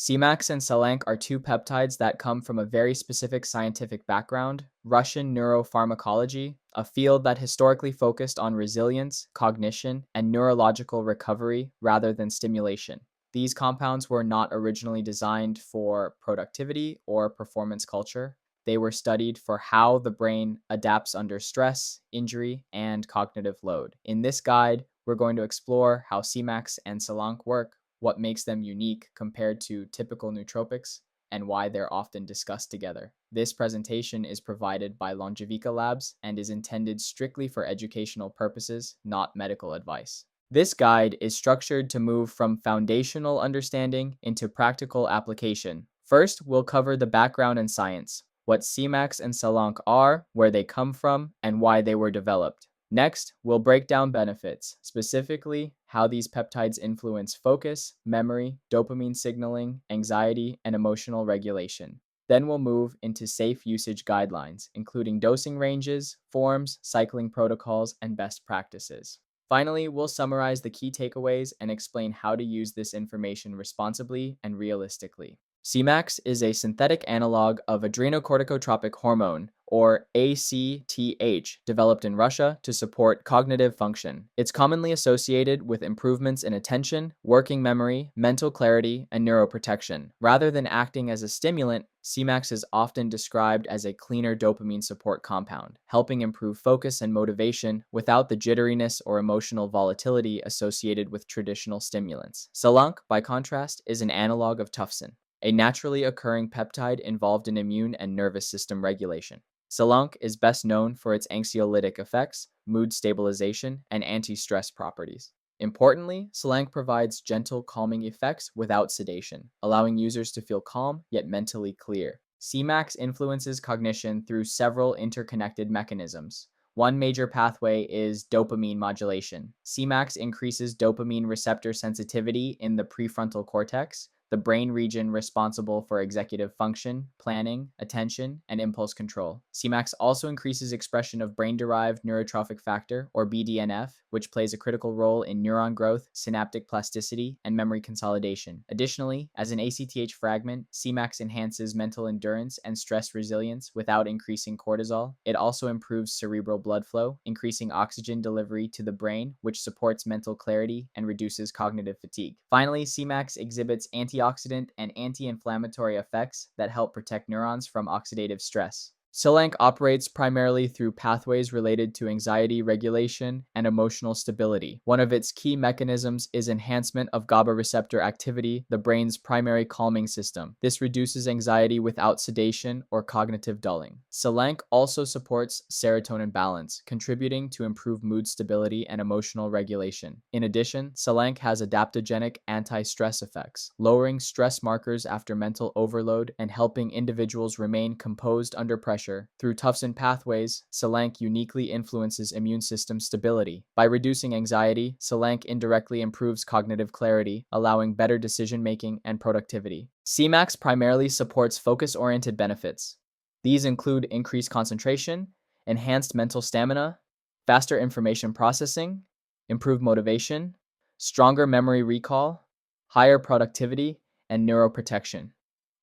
Semax and Selank are two peptides that come from a very specific scientific background, Russian neuropharmacology, a field that historically focused on resilience, cognition, and neurological recovery rather than stimulation. These compounds were not originally designed for productivity or performance culture. They were studied for how the brain adapts under stress, injury, and cognitive load. In this guide, we're going to explore how Semax and Selank work, what makes them unique compared to typical nootropics, and why they're often discussed together. This presentation is provided by Longevica Labs and is intended strictly for educational purposes, not medical advice. This guide is structured to move from foundational understanding into practical application. First, we'll cover the background and science, what Semax and Selank are, where they come from, and why they were developed. Next, we'll break down benefits, specifically how these peptides influence focus, memory, dopamine signaling, anxiety, and emotional regulation. Then we'll move into safe usage guidelines, including dosing ranges, forms, cycling protocols, and best practices. Finally, we'll summarize the key takeaways and explain how to use this information responsibly and realistically. Semax is a synthetic analog of adrenocorticotropic hormone, or ACTH, developed in Russia to support cognitive function. It's commonly associated with improvements in attention, working memory, mental clarity, and neuroprotection. Rather than acting as a stimulant, Semax is often described as a cleaner dopamine support compound, helping improve focus and motivation without the jitteriness or emotional volatility associated with traditional stimulants. Selank, by contrast, is an analog of tufsin, a naturally occurring peptide involved in immune and nervous system regulation. Selank is best known for its anxiolytic effects, mood stabilization, and anti-stress properties. Importantly, Selank provides gentle calming effects without sedation, allowing users to feel calm yet mentally clear. Semax influences cognition through several interconnected mechanisms. One major pathway is dopamine modulation. Semax increases dopamine receptor sensitivity in the prefrontal cortex, the brain region responsible for executive function, planning, attention, and impulse control. Semax also increases expression of brain-derived neurotrophic factor, or BDNF, which plays a critical role in neuron growth, synaptic plasticity, and memory consolidation. Additionally, as an ACTH fragment, Semax enhances mental endurance and stress resilience without increasing cortisol. It also improves cerebral blood flow, increasing oxygen delivery to the brain, which supports mental clarity and reduces cognitive fatigue. Finally, Semax exhibits antioxidant and anti-inflammatory effects that help protect neurons from oxidative stress. Selank operates primarily through pathways related to anxiety regulation and emotional stability. One of its key mechanisms is enhancement of GABA receptor activity, the brain's primary calming system. This reduces anxiety without sedation or cognitive dulling. Selank also supports serotonin balance, contributing to improved mood stability and emotional regulation. In addition, Selank has adaptogenic anti-stress effects, lowering stress markers after mental overload and helping individuals remain composed under pressure. Through tufsin pathways, Selank uniquely influences immune system stability. By reducing anxiety, Selank indirectly improves cognitive clarity, allowing better decision-making and productivity. Semax primarily supports focus-oriented benefits. These include increased concentration, enhanced mental stamina, faster information processing, improved motivation, stronger memory recall, higher productivity, and neuroprotection.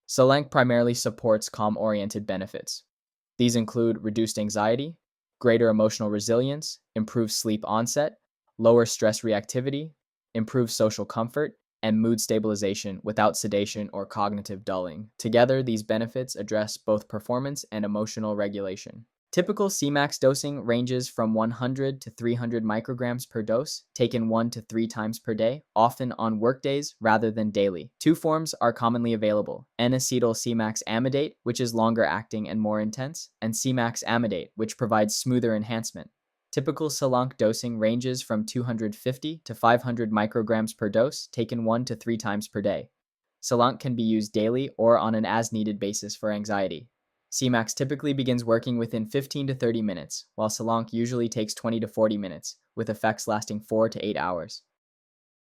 Selank primarily supports calm-oriented benefits. These include reduced anxiety, greater emotional resilience, improved sleep onset, lower stress reactivity, improved social comfort, and mood stabilization without sedation or cognitive dulling. Together, these benefits address both performance and emotional regulation. Typical Semax dosing ranges from 100 to 300 micrograms per dose, taken 1 to 3 times per day, often on workdays rather than daily. Two forms are commonly available: N-acetyl Semax amidate, which is longer acting and more intense, and Semax amidate, which provides smoother enhancement. Typical Selank dosing ranges from 250 to 500 micrograms per dose, taken 1 to 3 times per day. Selank can be used daily or on an as-needed basis for anxiety. Semax typically begins working within 15 to 30 minutes, while Selank usually takes 20 to 40 minutes, with effects lasting 4 to 8 hours.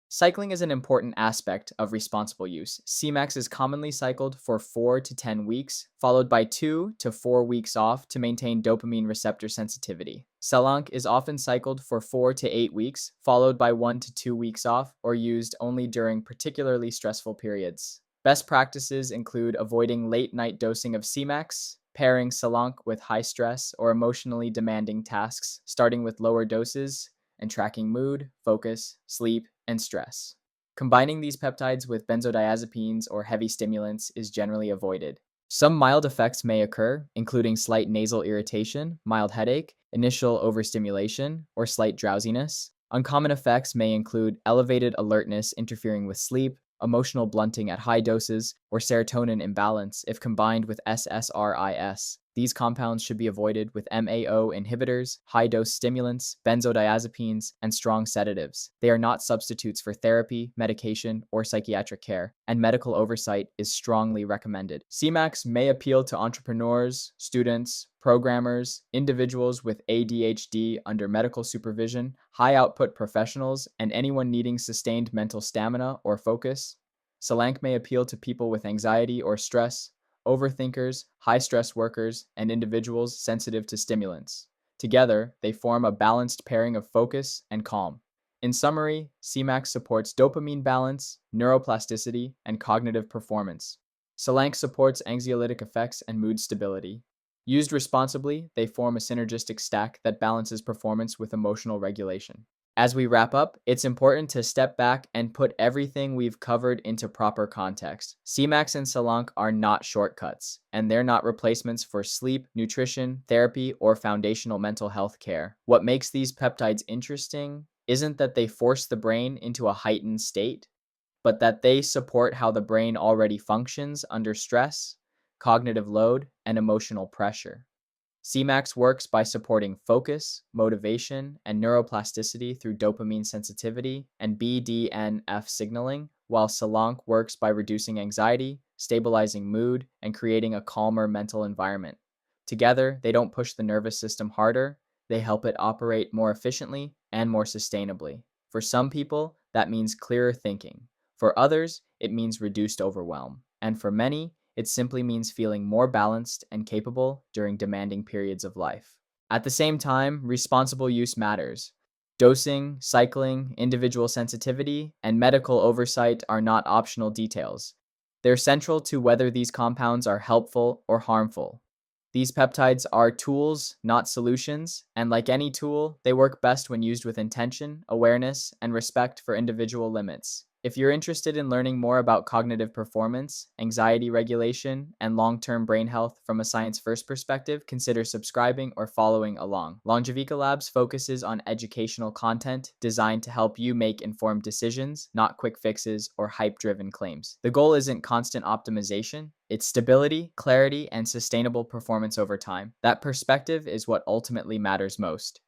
Cycling is an important aspect of responsible use. Semax is commonly cycled for 4 to 10 weeks, followed by 2 to 4 weeks off to maintain dopamine receptor sensitivity. Selank is often cycled for 4 to 8 weeks, followed by 1 to 2 weeks off, or used only during particularly stressful periods. Best practices include avoiding late night dosing of Semax, pairing Selank with high stress or emotionally demanding tasks, starting with lower doses, and tracking mood, focus, sleep, and stress. Combining these peptides with benzodiazepines or heavy stimulants is generally avoided. Some mild effects may occur, including slight nasal irritation, mild headache, initial overstimulation, or slight drowsiness. Uncommon effects may include elevated alertness interfering with sleep, emotional blunting at high doses, or serotonin imbalance if combined with SSRIs. These compounds should be avoided with MAO inhibitors, high-dose stimulants, benzodiazepines, and strong sedatives. They are not substitutes for therapy, medication, or psychiatric care, and medical oversight is strongly recommended. Semax may appeal to entrepreneurs, students, programmers, individuals with ADHD under medical supervision, high-output professionals, and anyone needing sustained mental stamina or focus. Selank may appeal to people with anxiety or stress, overthinkers, high-stress workers, and individuals sensitive to stimulants. Together, they form a balanced pairing of focus and calm. In summary, Semax supports dopamine balance, neuroplasticity, and cognitive performance. Selank supports anxiolytic effects and mood stability. Used responsibly, they form a synergistic stack that balances performance with emotional regulation. As we wrap up, it's important to step back and put everything we've covered into proper context. Semax and Selank are not shortcuts, and they're not replacements for sleep, nutrition, therapy, or foundational mental health care. What makes these peptides interesting isn't that they force the brain into a heightened state, but that they support how the brain already functions under stress, cognitive load, and emotional pressure. Semax works by supporting focus, motivation, and neuroplasticity through dopamine sensitivity and BDNF signaling, while Selank works by reducing anxiety, stabilizing mood, and creating a calmer mental environment. Together, they don't push the nervous system harder, they help it operate more efficiently and more sustainably. For some people, that means clearer thinking. For others, it means reduced overwhelm. And for many, it simply means feeling more balanced and capable during demanding periods of life. At the same time, responsible use matters. Dosing, cycling, individual sensitivity, and medical oversight are not optional details. They're central to whether these compounds are helpful or harmful. These peptides are tools, not solutions, and like any tool, they work best when used with intention, awareness, and respect for individual limits. If you're interested in learning more about cognitive performance, anxiety regulation, and long-term brain health from a science-first perspective, consider subscribing or following along. Longevica Labs focuses on educational content designed to help you make informed decisions, not quick fixes or hype-driven claims. The goal isn't constant optimization, it's stability, clarity, and sustainable performance over time. That perspective is what ultimately matters most.